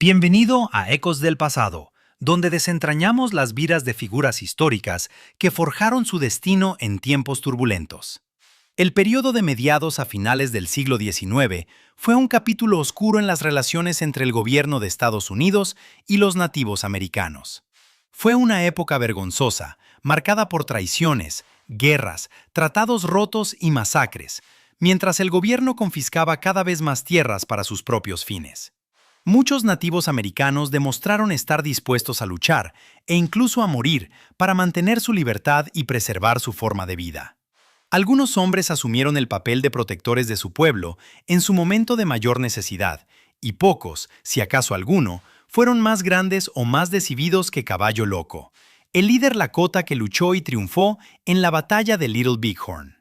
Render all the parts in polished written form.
Bienvenido a Ecos del Pasado, donde desentrañamos las vidas de figuras históricas que forjaron su destino en tiempos turbulentos. El periodo de mediados a finales del siglo XIX fue un capítulo oscuro en las relaciones entre el gobierno de Estados Unidos y los nativos americanos. Fue una época vergonzosa, marcada por traiciones, guerras, tratados rotos y masacres, mientras el gobierno confiscaba cada vez más tierras para sus propios fines. Muchos nativos americanos demostraron estar dispuestos a luchar e incluso a morir para mantener su libertad y preservar su forma de vida. Algunos hombres asumieron el papel de protectores de su pueblo en su momento de mayor necesidad, y pocos, si acaso alguno, fueron más grandes o más decididos que Caballo Loco, el líder lakota que luchó y triunfó en la batalla de Little Bighorn.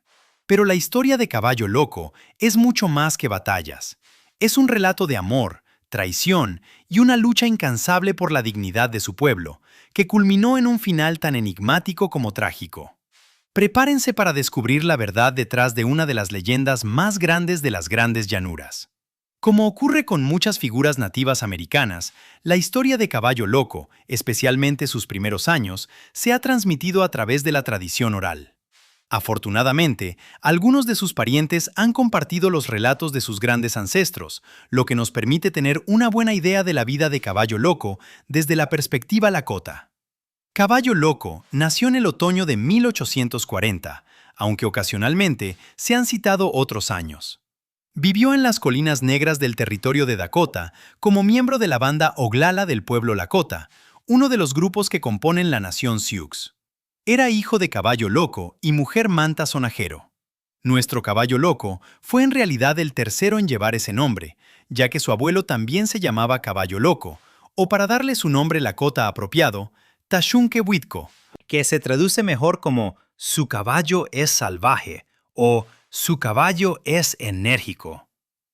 Pero la historia de Caballo Loco es mucho más que batallas. Es un relato de amor, traición y una lucha incansable por la dignidad de su pueblo, que culminó en un final tan enigmático como trágico. Prepárense para descubrir la verdad detrás de una de las leyendas más grandes de las grandes llanuras. Como ocurre con muchas figuras nativas americanas, la historia de Caballo Loco, especialmente sus primeros años, se ha transmitido a través de la tradición oral. Afortunadamente, algunos de sus parientes han compartido los relatos de sus grandes ancestros, lo que nos permite tener una buena idea de la vida de Caballo Loco desde la perspectiva lakota. Caballo Loco nació en el otoño de 1840, aunque ocasionalmente se han citado otros años. Vivió en las colinas negras del territorio de Dakota como miembro de la banda Oglala del pueblo lakota, uno de los grupos que componen la nación Sioux. Era hijo de Caballo Loco y mujer Manta Sonajero. Nuestro Caballo Loco fue en realidad el tercero en llevar ese nombre, ya que su abuelo también se llamaba Caballo Loco, o para darle su nombre lakota apropiado, Tashunke-Witko, que se traduce mejor como «su caballo es salvaje» o «su caballo es enérgico».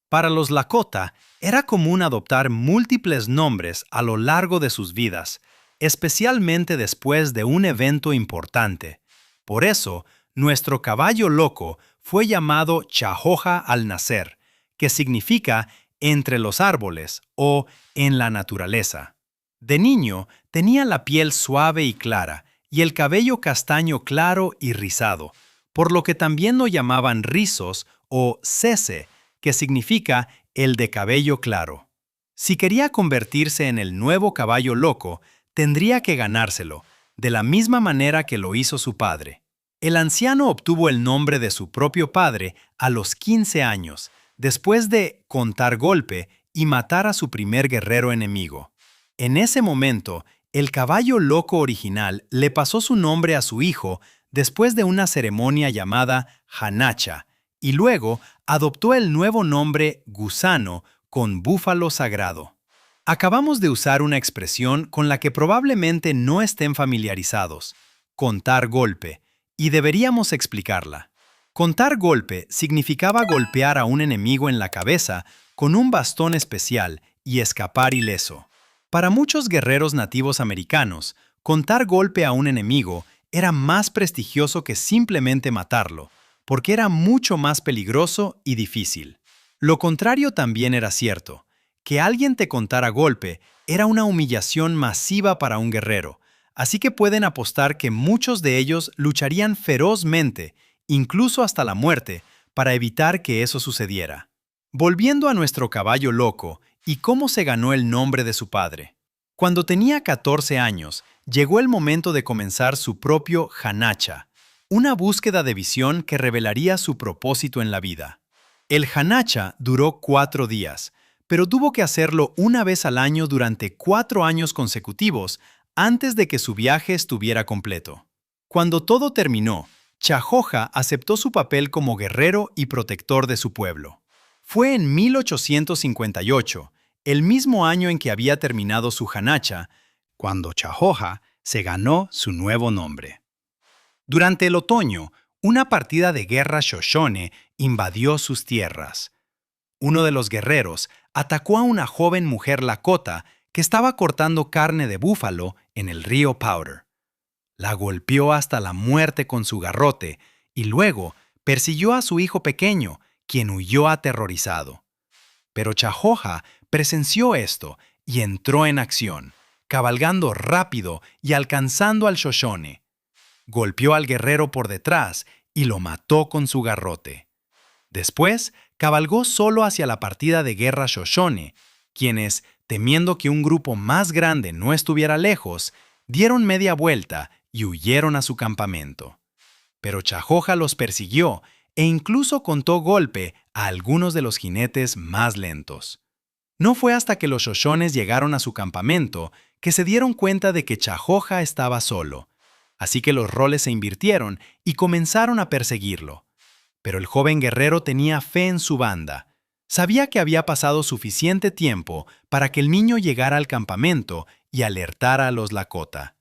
Para los lakota, era común adoptar múltiples nombres a lo largo de sus vidas, especialmente después de un evento importante. Por eso, nuestro Caballo Loco fue llamado Chahoja al nacer, que significa entre los árboles o en la naturaleza. De niño, tenía la piel suave y clara y el cabello castaño claro y rizado, por lo que también lo llamaban rizos o cese, que significa el de cabello claro. Si quería convertirse en el nuevo Caballo Loco, tendría que ganárselo, de la misma manera que lo hizo su padre. El anciano obtuvo el nombre de su propio padre a los 15 años, después de contar golpe y matar a su primer guerrero enemigo. En ese momento, el Caballo Loco original le pasó su nombre a su hijo después de una ceremonia llamada Hanacha, y luego adoptó el nuevo nombre Gusano con búfalo sagrado. Acabamos de usar una expresión con la que probablemente no estén familiarizados, contar golpe, y deberíamos explicarla. Contar golpe significaba golpear a un enemigo en la cabeza con un bastón especial y escapar ileso. Para muchos guerreros nativos americanos, contar golpe a un enemigo era más prestigioso que simplemente matarlo, porque era mucho más peligroso y difícil. Lo contrario también era cierto. Que alguien te contara golpe era una humillación masiva para un guerrero, así que pueden apostar que muchos de ellos lucharían ferozmente, incluso hasta la muerte, para evitar que eso sucediera. Volviendo a nuestro Caballo Loco y cómo se ganó el nombre de su padre. Cuando tenía 14 años, llegó el momento de comenzar su propio Hanacha, una búsqueda de visión que revelaría su propósito en la vida. El Hanacha duró 4 días, pero tuvo que hacerlo una vez al año durante 4 años consecutivos antes de que su viaje estuviera completo. Cuando todo terminó, Chahoja aceptó su papel como guerrero y protector de su pueblo. Fue en 1858, el mismo año en que había terminado su Hanacha, cuando Chahoja se ganó su nuevo nombre. Durante el otoño, una partida de guerra Shoshone invadió sus tierras. Uno de los guerreros atacó a una joven mujer lakota que estaba cortando carne de búfalo en el río Powder. La golpeó hasta la muerte con su garrote y luego persiguió a su hijo pequeño, quien huyó aterrorizado. Pero Chahoja presenció esto y entró en acción, cabalgando rápido y alcanzando al Shoshone. Golpeó al guerrero por detrás y lo mató con su garrote. Después, cabalgó solo hacia la partida de guerra Shoshone, quienes, temiendo que un grupo más grande no estuviera lejos, dieron media vuelta y huyeron a su campamento. Pero Chajoja los persiguió e incluso contó golpe a algunos de los jinetes más lentos. No fue hasta que los Shoshones llegaron a su campamento que se dieron cuenta de que Chajoja estaba solo. Así que los roles se invirtieron y comenzaron a perseguirlo. Pero el joven guerrero tenía fe en su banda. Sabía que había pasado suficiente tiempo para que el niño llegara al campamento y alertara a los Lakota.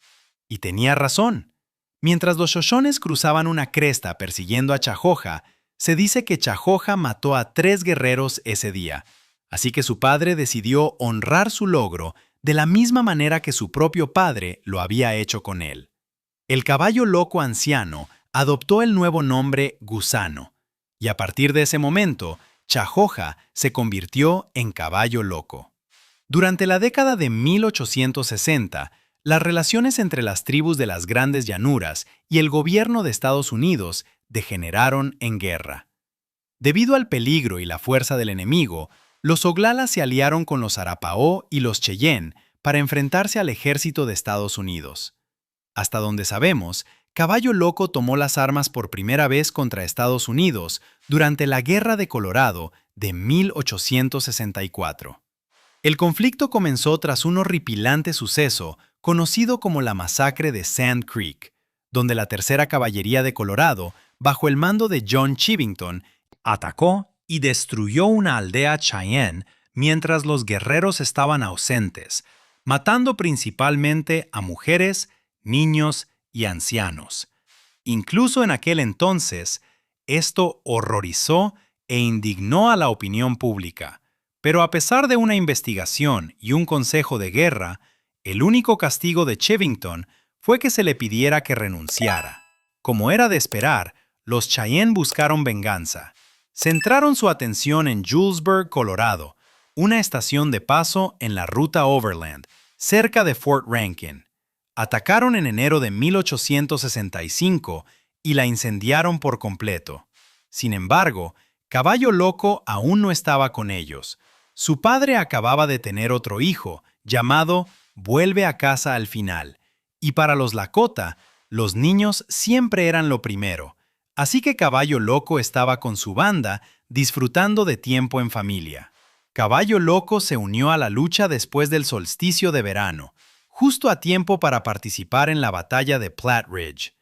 Y tenía razón. Mientras los Shoshones cruzaban una cresta persiguiendo a Chajoja, se dice que Chajoja mató a 3 guerreros ese día. Así que su padre decidió honrar su logro de la misma manera que su propio padre lo había hecho con él. El caballo loco anciano adoptó el nuevo nombre Gusano, y a partir de ese momento, Chajoja se convirtió en caballo loco. Durante la década de 1860, las relaciones entre las tribus de las Grandes Llanuras y el gobierno de Estados Unidos degeneraron en guerra. Debido al peligro y la fuerza del enemigo, los Oglalas se aliaron con los Arapaho y los Cheyenne para enfrentarse al ejército de Estados Unidos. Hasta donde sabemos, Caballo Loco tomó las armas por primera vez contra Estados Unidos durante la Guerra de Colorado de 1864. El conflicto comenzó tras un horripilante suceso conocido como la Masacre de Sand Creek, donde la Tercera Caballería de Colorado, bajo el mando de John Chivington, atacó y destruyó una aldea Cheyenne mientras los guerreros estaban ausentes, matando principalmente a mujeres, niños y ancianos. Incluso en aquel entonces, esto horrorizó e indignó a la opinión pública. Pero a pesar de una investigación y un consejo de guerra, el único castigo de Chivington fue que se le pidiera que renunciara. Como era de esperar, los Cheyenne buscaron venganza. Centraron su atención en Julesburg, Colorado, una estación de paso en la ruta Overland, cerca de Fort Rankin. Atacaron en enero de 1865 y la incendiaron por completo. Sin embargo, Caballo Loco aún no estaba con ellos. Su padre acababa de tener otro hijo, llamado Vuelve a casa al final, y para los Lakota, los niños siempre eran lo primero. Así que Caballo Loco estaba con su banda, disfrutando de tiempo en familia. Caballo Loco se unió a la lucha después del solsticio de verano, justo a tiempo para participar en la batalla de Platte Ridge.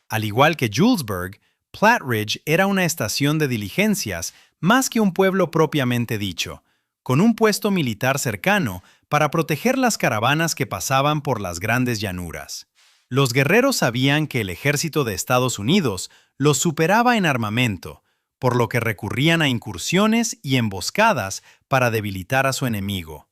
Al igual que Julesburg, Platte Ridge era una estación de diligencias más que un pueblo propiamente dicho, con un puesto militar cercano para proteger las caravanas que pasaban por las Grandes Llanuras. Los guerreros sabían que el ejército de Estados Unidos los superaba en armamento, por lo que recurrían a incursiones y emboscadas para debilitar a su enemigo.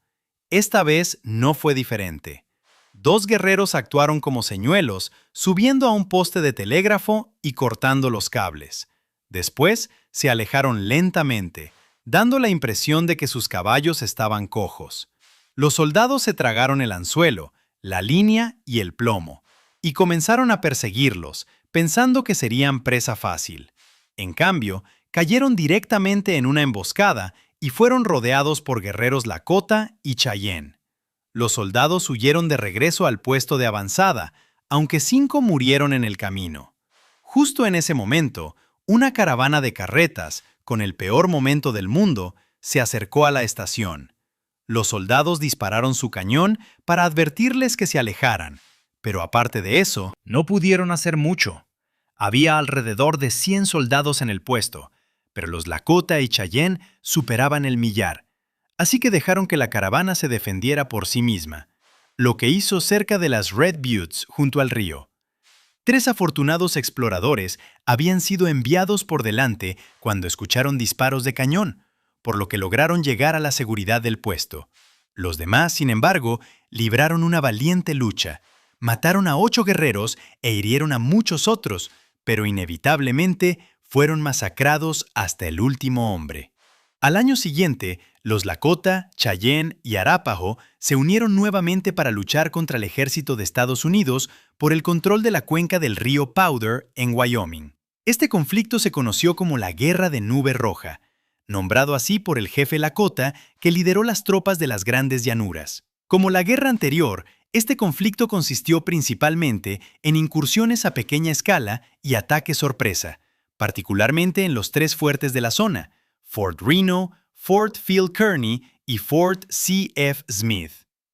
Esta vez no fue diferente. 2 guerreros actuaron como señuelos, subiendo a un poste de telégrafo y cortando los cables. Después se alejaron lentamente, dando la impresión de que sus caballos estaban cojos. Los soldados se tragaron el anzuelo, la línea y el plomo, y comenzaron a perseguirlos, pensando que serían presa fácil. En cambio, cayeron directamente en una emboscada y fueron rodeados por guerreros Lakota y Cheyenne. Los soldados huyeron de regreso al puesto de avanzada, aunque 5 murieron en el camino. Justo en ese momento, una caravana de carretas, con el peor momento del mundo, se acercó a la estación. Los soldados dispararon su cañón para advertirles que se alejaran, pero aparte de eso, no pudieron hacer mucho. Había alrededor de 100 soldados en el puesto, pero los Lakota y Cheyenne superaban el millar, así que dejaron que la caravana se defendiera por sí misma, lo que hizo cerca de las Red Buttes junto al río. 3 afortunados exploradores habían sido enviados por delante cuando escucharon disparos de cañón, por lo que lograron llegar a la seguridad del puesto. Los demás, sin embargo, libraron una valiente lucha. Mataron a 8 guerreros e hirieron a muchos otros, pero inevitablemente fueron masacrados hasta el último hombre. Al año siguiente, Los Lakota, Cheyenne y Arapaho se unieron nuevamente para luchar contra el ejército de Estados Unidos por el control de la cuenca del río Powder en Wyoming. Este conflicto se conoció como la Guerra de Nube Roja, nombrado así por el jefe Lakota que lideró las tropas de las Grandes Llanuras. Como la guerra anterior, este conflicto consistió principalmente en incursiones a pequeña escala y ataques sorpresa, particularmente en los tres fuertes de la zona, Fort Reno, Fort Phil Kearny y Fort C. F. Smith.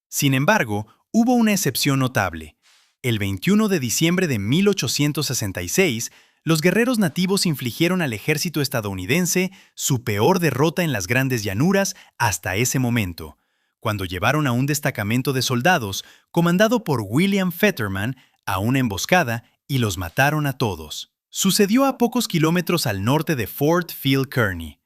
Sin embargo, hubo una excepción notable. El 21 de diciembre de 1866, los guerreros nativos infligieron al ejército estadounidense su peor derrota en las Grandes Llanuras hasta ese momento, cuando llevaron a un destacamento de soldados, comandado por William Fetterman, a una emboscada y los mataron a todos. Sucedió a pocos kilómetros al norte de Fort Phil Kearny.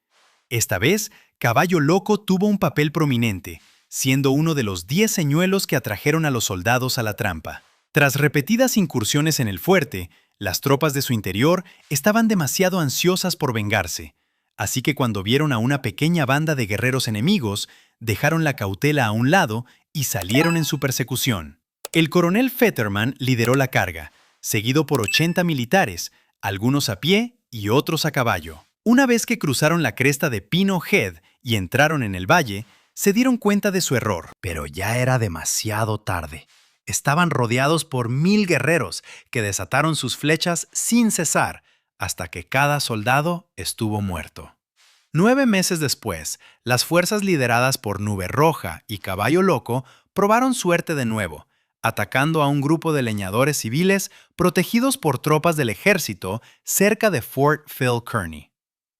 Esta vez, Caballo Loco tuvo un papel prominente, siendo uno de los 10 señuelos que atrajeron a los soldados a la trampa. Tras repetidas incursiones en el fuerte, las tropas de su interior estaban demasiado ansiosas por vengarse, así que cuando vieron a una pequeña banda de guerreros enemigos, dejaron la cautela a un lado y salieron en su persecución. El coronel Fetterman lideró la carga, seguido por 80 militares, algunos a pie y otros a caballo. Una vez que cruzaron la cresta de Pino Head y entraron en el valle, se dieron cuenta de su error. Pero ya era demasiado tarde. Estaban rodeados por 1000 guerreros que desataron sus flechas sin cesar hasta que cada soldado estuvo muerto. 9 meses después, las fuerzas lideradas por Nube Roja y Caballo Loco probaron suerte de nuevo, atacando a un grupo de leñadores civiles protegidos por tropas del ejército cerca de Fort Phil Kearny.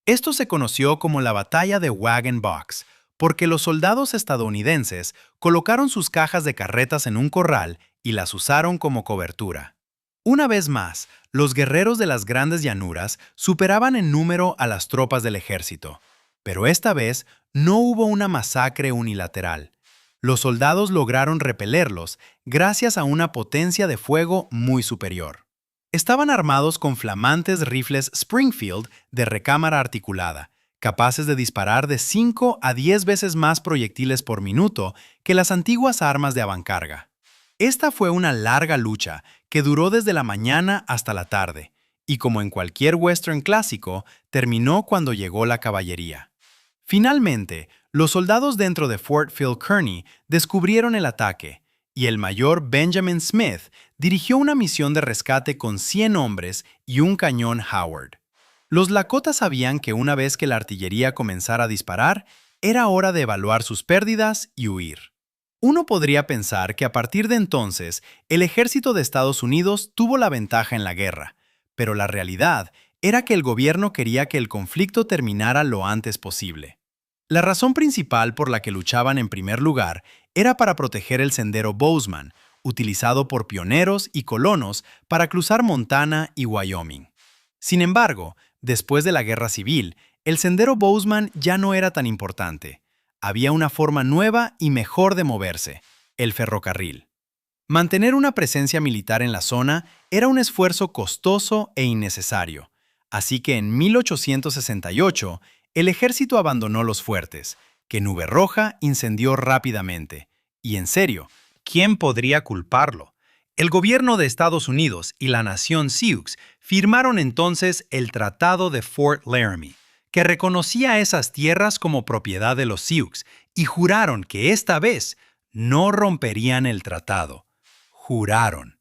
Esto se conoció como la Batalla de Wagon Box, porque los soldados estadounidenses colocaron sus cajas de carretas en un corral y las usaron como cobertura. Una vez más, los guerreros de las Grandes Llanuras superaban en número a las tropas del ejército, pero esta vez no hubo una masacre unilateral. Los soldados lograron repelerlos gracias a una potencia de fuego muy superior. Estaban armados con flamantes rifles Springfield de recámara articulada, capaces de disparar de 5 a 10 veces más proyectiles por minuto que las antiguas armas de avancarga. Esta fue una larga lucha que duró desde la mañana hasta la tarde, y como en cualquier western clásico, terminó cuando llegó la caballería. Finalmente, los soldados dentro de Fort Phil Kearny descubrieron el ataque, y el mayor Benjamin Smith dirigió una misión de rescate con 100 hombres y un cañón Howard. Los Lakota sabían que una vez que la artillería comenzara a disparar, era hora de evaluar sus pérdidas y huir. Uno podría pensar que a partir de entonces, el ejército de Estados Unidos tuvo la ventaja en la guerra, pero la realidad era que el gobierno quería que el conflicto terminara lo antes posible. La razón principal por la que luchaban en primer lugar era para proteger el sendero Bozeman, utilizado por pioneros y colonos para cruzar Montana y Wyoming. Sin embargo, después de la Guerra Civil, el sendero Bozeman ya no era tan importante. Había una forma nueva y mejor de moverse, el ferrocarril. Mantener una presencia militar en la zona era un esfuerzo costoso e innecesario, así que en 1868 el ejército abandonó los fuertes, que Nube Roja incendió rápidamente. Y en serio, ¿quién podría culparlo? El gobierno de Estados Unidos y la nación Sioux firmaron entonces el Tratado de Fort Laramie, que reconocía esas tierras como propiedad de los Sioux y juraron que esta vez no romperían el tratado. Juraron.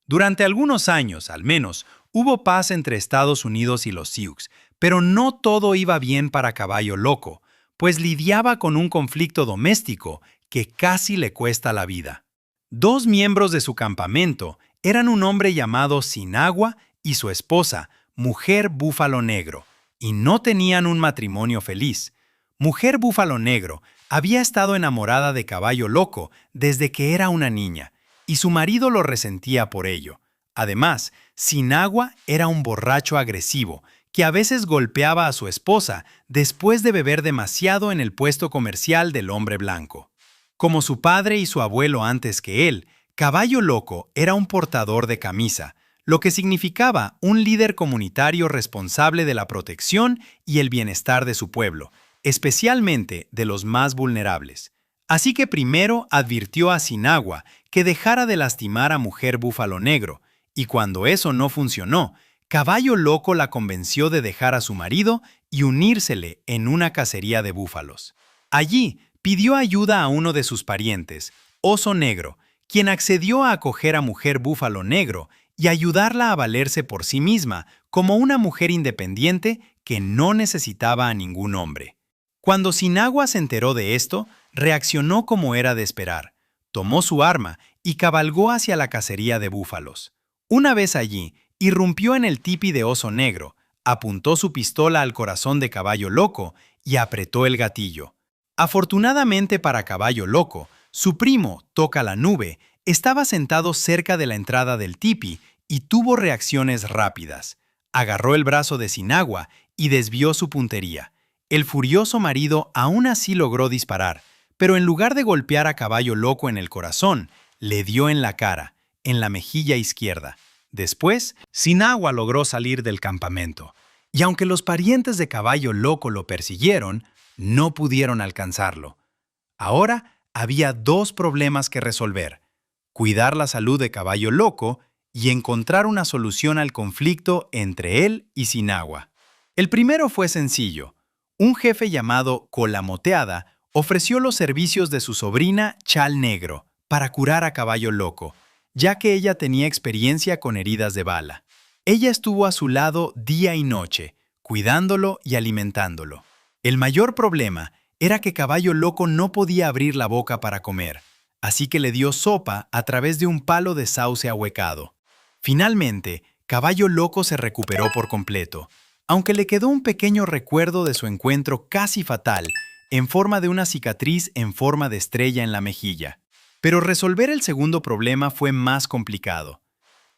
Durante algunos años, al menos, hubo paz entre Estados Unidos y los Sioux, pero no todo iba bien para Caballo Loco, pues lidiaba con un conflicto doméstico que casi le cuesta la vida. 2 miembros de su campamento eran un hombre llamado Sinagua y su esposa, Mujer Búfalo Negro, y no tenían un matrimonio feliz. Mujer Búfalo Negro había estado enamorada de Caballo Loco desde que era una niña, y su marido lo resentía por ello. Además, Sinagua era un borracho agresivo que a veces golpeaba a su esposa después de beber demasiado en el puesto comercial del hombre blanco. Como su padre y su abuelo antes que él, Caballo Loco era un portador de camisa, lo que significaba un líder comunitario responsable de la protección y el bienestar de su pueblo, especialmente de los más vulnerables. Así que primero advirtió a Sinagua que dejara de lastimar a Mujer Búfalo Negro, y cuando eso no funcionó, Caballo Loco la convenció de dejar a su marido y unírsele en una cacería de búfalos. Allí pidió ayuda a uno de sus parientes, Oso Negro, quien accedió a acoger a Mujer Búfalo Negro y ayudarla a valerse por sí misma como una mujer independiente que no necesitaba a ningún hombre. Cuando Sinagua se enteró de esto, reaccionó como era de esperar. Tomó su arma y cabalgó hacia la cacería de búfalos. Una vez allí, irrumpió en el tipi de Oso Negro, apuntó su pistola al corazón de Caballo Loco y apretó el gatillo. Afortunadamente para Caballo Loco, su primo, Toca la Nube, estaba sentado cerca de la entrada del tipi y tuvo reacciones rápidas. Agarró el brazo de Sinagua y desvió su puntería. El furioso marido aún así logró disparar, pero en lugar de golpear a Caballo Loco en el corazón, le dio en la cara, en la mejilla izquierda. Después, Sinagua logró salir del campamento, y aunque los parientes de Caballo Loco lo persiguieron, no pudieron alcanzarlo. Ahora había dos problemas que resolver: cuidar la salud de Caballo Loco y encontrar una solución al conflicto entre él y Sinagua. El primero fue sencillo. Un jefe llamado Colamoteada ofreció los servicios de su sobrina Chal Negro para curar a Caballo Loco, ya que ella tenía experiencia con heridas de bala. Ella estuvo a su lado día y noche, cuidándolo y alimentándolo. El mayor problema era que Caballo Loco no podía abrir la boca para comer, así que le dio sopa a través de un palo de sauce ahuecado. Finalmente, Caballo Loco se recuperó por completo, aunque le quedó un pequeño recuerdo de su encuentro casi fatal, en forma de una cicatriz en forma de estrella en la mejilla. Pero resolver el segundo problema fue más complicado.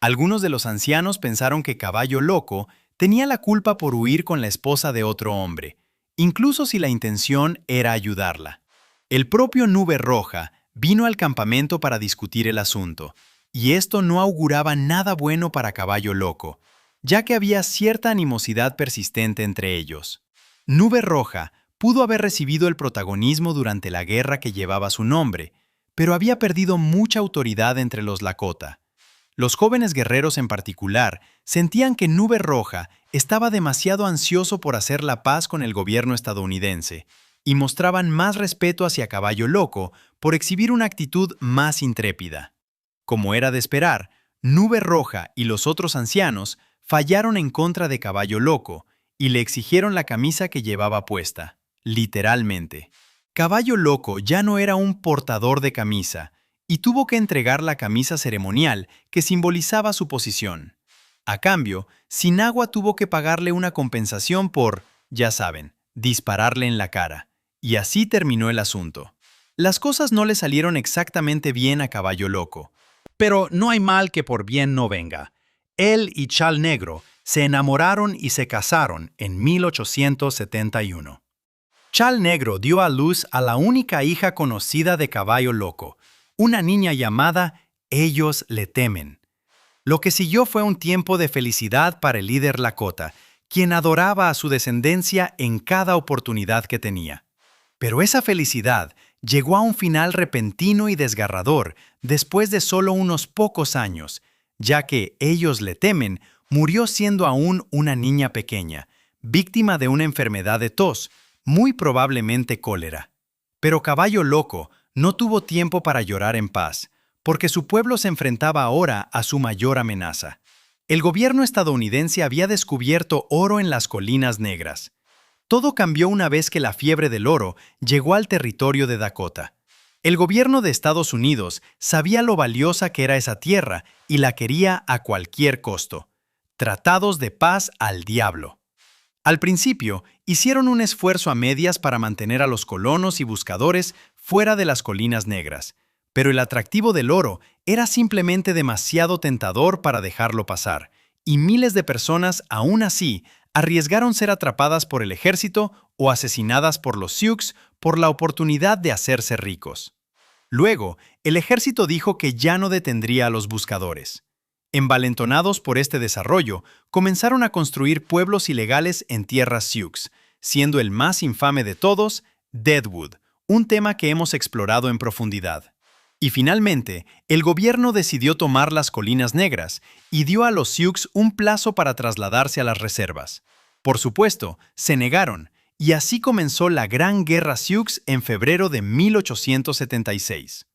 Algunos de los ancianos pensaron que Caballo Loco tenía la culpa por huir con la esposa de otro hombre, incluso si la intención era ayudarla. El propio Nube Roja vino al campamento para discutir el asunto, y esto no auguraba nada bueno para Caballo Loco, ya que había cierta animosidad persistente entre ellos. Nube Roja pudo haber recibido el protagonismo durante la guerra que llevaba su nombre, pero había perdido mucha autoridad entre los Lakota. Los jóvenes guerreros en particular sentían que Nube Roja estaba demasiado ansioso por hacer la paz con el gobierno estadounidense y mostraban más respeto hacia Caballo Loco por exhibir una actitud más intrépida. Como era de esperar, Nube Roja y los otros ancianos fallaron en contra de Caballo Loco y le exigieron la camisa que llevaba puesta, literalmente. Caballo Loco ya no era un portador de camisa y tuvo que entregar la camisa ceremonial que simbolizaba su posición. A cambio, Sinagua tuvo que pagarle una compensación por, ya saben, dispararle en la cara. Y así terminó el asunto. Las cosas no le salieron exactamente bien a Caballo Loco. Pero no hay mal que por bien no venga. Él y Chal Negro se enamoraron y se casaron en 1871. Chal Negro dio a luz a la única hija conocida de Caballo Loco, una niña llamada Ellos le temen. Lo que siguió fue un tiempo de felicidad para el líder Lakota, quien adoraba a su descendencia en cada oportunidad que tenía. Pero esa felicidad llegó a un final repentino y desgarrador después de solo unos pocos años, ya que Ellos le temen murió siendo aún una niña pequeña, víctima de una enfermedad de tos, muy probablemente cólera. Pero Caballo Loco no tuvo tiempo para llorar en paz, porque su pueblo se enfrentaba ahora a su mayor amenaza. El gobierno estadounidense había descubierto oro en las Colinas Negras. Todo cambió una vez que la fiebre del oro llegó al territorio de Dakota. El gobierno de Estados Unidos sabía lo valiosa que era esa tierra y la quería a cualquier costo. Tratados de paz al diablo. Al principio, hicieron un esfuerzo a medias para mantener a los colonos y buscadores fuera de las Colinas Negras, pero el atractivo del oro era simplemente demasiado tentador para dejarlo pasar, y miles de personas, aún así, arriesgaron ser atrapadas por el ejército o asesinadas por los Sioux por la oportunidad de hacerse ricos. Luego, el ejército dijo que ya no detendría a los buscadores. Envalentonados por este desarrollo, comenzaron a construir pueblos ilegales en tierras Sioux, siendo el más infame de todos, Deadwood, un tema que hemos explorado en profundidad. Y finalmente, el gobierno decidió tomar las Colinas Negras y dio a los Sioux un plazo para trasladarse a las reservas. Por supuesto, se negaron, y así comenzó la Gran Guerra Sioux en febrero de 1876.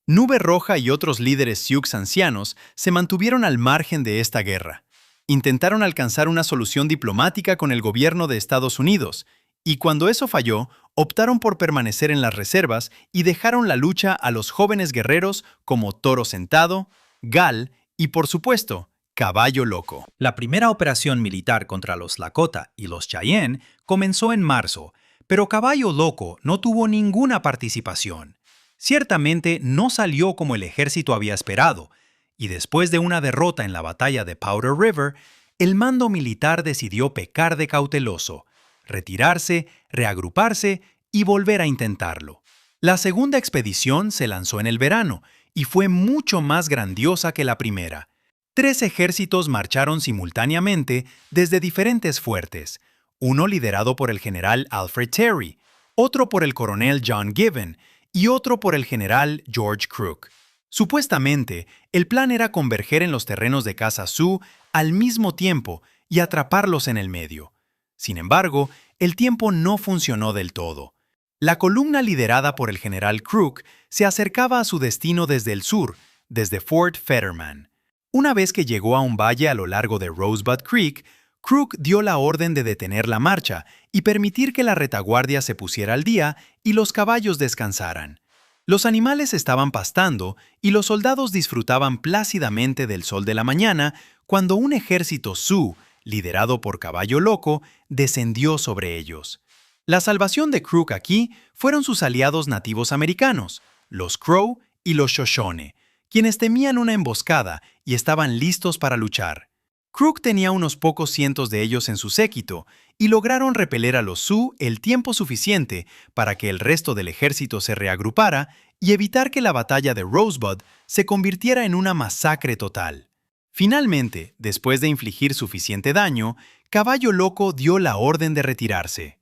Nube Roja y otros líderes Sioux ancianos se mantuvieron al margen de esta guerra. Intentaron alcanzar una solución diplomática con el gobierno de Estados Unidos, y cuando eso falló, optaron por permanecer en las reservas y dejaron la lucha a los jóvenes guerreros como Toro Sentado, Gal y, por supuesto, Caballo Loco. La primera operación militar contra los Lakota y los Cheyenne comenzó en marzo, pero Caballo Loco no tuvo ninguna participación. Ciertamente no salió como el ejército había esperado, y después de una derrota en la batalla de Powder River, el mando militar decidió pecar de cauteloso, retirarse, reagruparse y volver a intentarlo. La segunda expedición se lanzó en el verano y fue mucho más grandiosa que la primera. 3 ejércitos marcharon simultáneamente desde diferentes fuertes, uno liderado por el general Alfred Terry, otro por el coronel John Gibbon y otro por el general George Crook. Supuestamente, el plan era converger en los terrenos de Casa Sioux al mismo tiempo y atraparlos en el medio. Sin embargo, el tiempo no funcionó del todo. La columna liderada por el general Crook se acercaba a su destino desde el sur, desde Fort Fetterman. Una vez que llegó a un valle a lo largo de Rosebud Creek, Crook dio la orden de detener la marcha y permitir que la retaguardia se pusiera al día y los caballos descansaran. Los animales estaban pastando y los soldados disfrutaban plácidamente del sol de la mañana cuando un ejército Sioux, liderado por Caballo Loco, descendió sobre ellos. La salvación de Crook aquí fueron sus aliados nativos americanos, los Crow y los Shoshone, quienes temían una emboscada y estaban listos para luchar. Crook tenía unos pocos cientos de ellos en su séquito y lograron repeler a los Sioux el tiempo suficiente para que el resto del ejército se reagrupara y evitar que la batalla de Rosebud se convirtiera en una masacre total. Finalmente, después de infligir suficiente daño, Caballo Loco dio la orden de retirarse.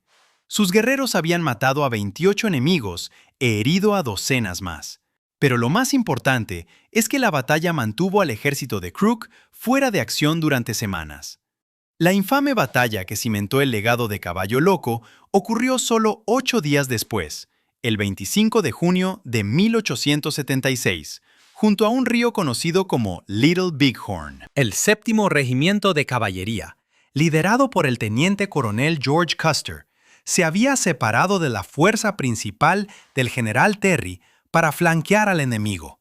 Sus guerreros habían matado a 28 enemigos e herido a docenas más. Pero lo más importante es que la batalla mantuvo al ejército de Crook fuera de acción durante semanas. La infame batalla que cimentó el legado de Caballo Loco ocurrió solo 8 días después, el 25 de junio de 1876, junto a un río conocido como Little Bighorn. El séptimo regimiento de caballería, liderado por el teniente coronel George Custer, se había separado de la fuerza principal del general Terry para flanquear al enemigo.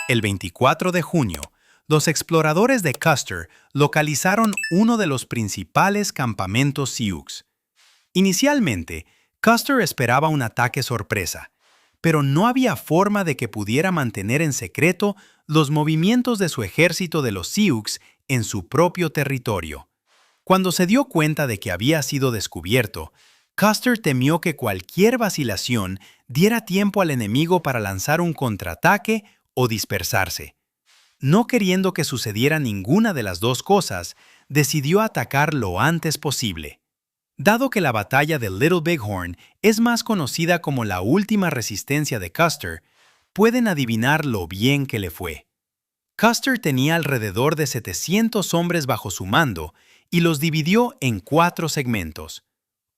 El 24 de junio, los exploradores de Custer localizaron uno de los principales campamentos Sioux. Inicialmente, Custer esperaba un ataque sorpresa, pero no había forma de que pudiera mantener en secreto los movimientos de su ejército de los Sioux en su propio territorio. Cuando se dio cuenta de que había sido descubierto, Custer temió que cualquier vacilación diera tiempo al enemigo para lanzar un contraataque o dispersarse. No queriendo que sucediera ninguna de las dos cosas, decidió atacar lo antes posible. Dado que la batalla de Little Bighorn es más conocida como la última resistencia de Custer, pueden adivinar lo bien que le fue. Custer tenía alrededor de 700 hombres bajo su mando y los dividió en 4 segmentos.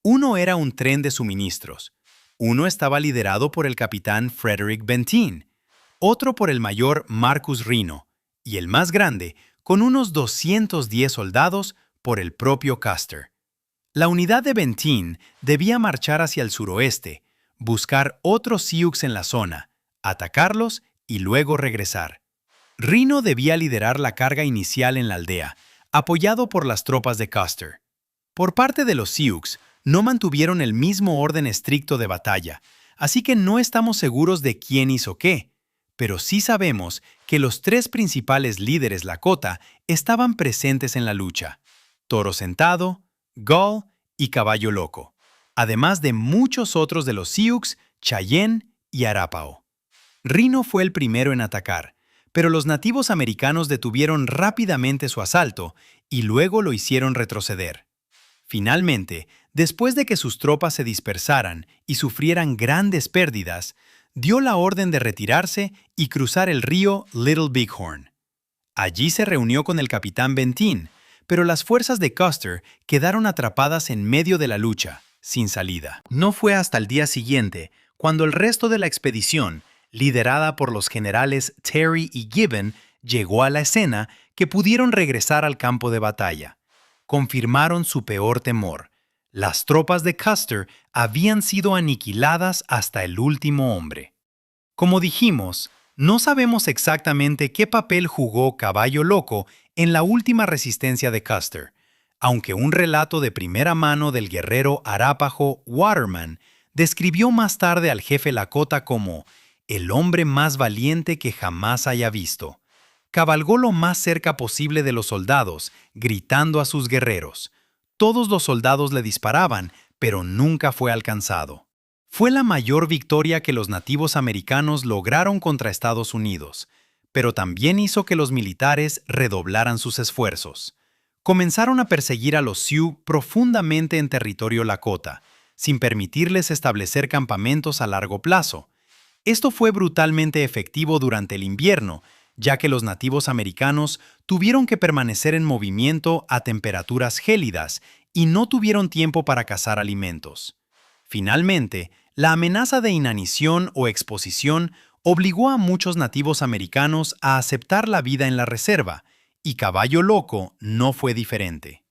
Uno era un tren de suministros. Uno estaba liderado por el capitán Frederick Benteen, otro por el mayor Marcus Reno, y el más grande, con unos 210 soldados, por el propio Custer. La unidad de Benteen debía marchar hacia el suroeste, buscar otros Sioux en la zona, atacarlos y luego regresar. Reno debía liderar la carga inicial en la aldea, apoyado por las tropas de Custer. Por parte de los Sioux, no mantuvieron el mismo orden estricto de batalla, así que no estamos seguros de quién hizo qué, pero sí sabemos que los 3 principales líderes Lakota estaban presentes en la lucha: Toro Sentado, Gull y Caballo Loco, además de muchos otros de los Sioux, Cheyenne y Arapaho. Reno fue el primero en atacar, pero los nativos americanos detuvieron rápidamente su asalto y luego lo hicieron retroceder. Finalmente, después de que sus tropas se dispersaran y sufrieran grandes pérdidas, dio la orden de retirarse y cruzar el río Little Bighorn. Allí se reunió con el capitán Benteen, pero las fuerzas de Custer quedaron atrapadas en medio de la lucha, sin salida. No fue hasta el día siguiente, cuando el resto de la expedición, liderada por los generales Terry y Gibbon, llegó a la escena, que pudieron regresar al campo de batalla. Confirmaron su peor temor. Las tropas de Custer habían sido aniquiladas hasta el último hombre. Como dijimos, no sabemos exactamente qué papel jugó Caballo Loco en la última resistencia de Custer, aunque un relato de primera mano del guerrero arápago Waterman describió más tarde al jefe Lakota como el hombre más valiente que jamás haya visto. Cabalgó lo más cerca posible de los soldados, gritando a sus guerreros. Todos los soldados le disparaban, pero nunca fue alcanzado. Fue la mayor victoria que los nativos americanos lograron contra Estados Unidos, pero también hizo que los militares redoblaran sus esfuerzos. Comenzaron a perseguir a los Sioux profundamente en territorio Lakota, sin permitirles establecer campamentos a largo plazo. Esto fue brutalmente efectivo durante el invierno, ya que los nativos americanos tuvieron que permanecer en movimiento a temperaturas gélidas y no tuvieron tiempo para cazar alimentos. Finalmente, la amenaza de inanición o exposición obligó a muchos nativos americanos a aceptar la vida en la reserva, y Caballo Loco no fue diferente.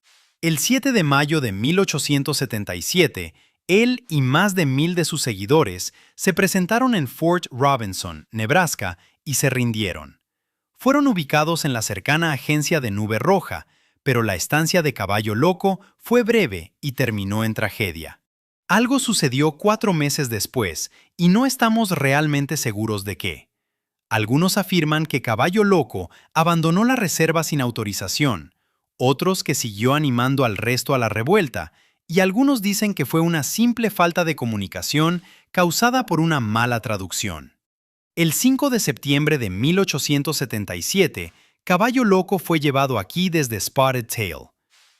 El 7 de mayo de 1877, él y más de 1000 de sus seguidores se presentaron en Fort Robinson, Nebraska, y se rindieron. Fueron ubicados en la cercana agencia de Nube Roja, pero la estancia de Caballo Loco fue breve y terminó en tragedia. Algo sucedió 4 meses después, y no estamos realmente seguros de qué. Algunos afirman que Caballo Loco abandonó la reserva sin autorización, otros que siguió animando al resto a la revuelta, y algunos dicen que fue una simple falta de comunicación causada por una mala traducción. El 5 de septiembre de 1877, Caballo Loco fue llevado aquí desde Spotted Tail.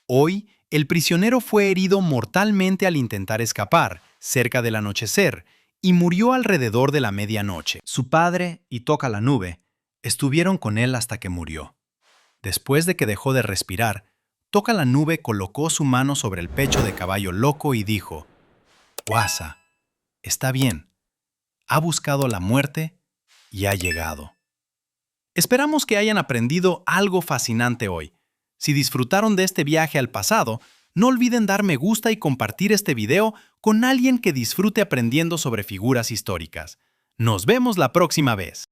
Hoy, el prisionero fue herido mortalmente al intentar escapar, cerca del anochecer, y murió alrededor de la medianoche. Su padre y Toca la Nube estuvieron con él hasta que murió. Después de que dejó de respirar, Toca la Nube colocó su mano sobre el pecho de Caballo Loco y dijo: «Guasa, está bien. Ha buscado la muerte y ha llegado». Esperamos que hayan aprendido algo fascinante hoy. Si disfrutaron de este viaje al pasado, no olviden dar me gusta y compartir este video con alguien que disfrute aprendiendo sobre figuras históricas. Nos vemos la próxima vez.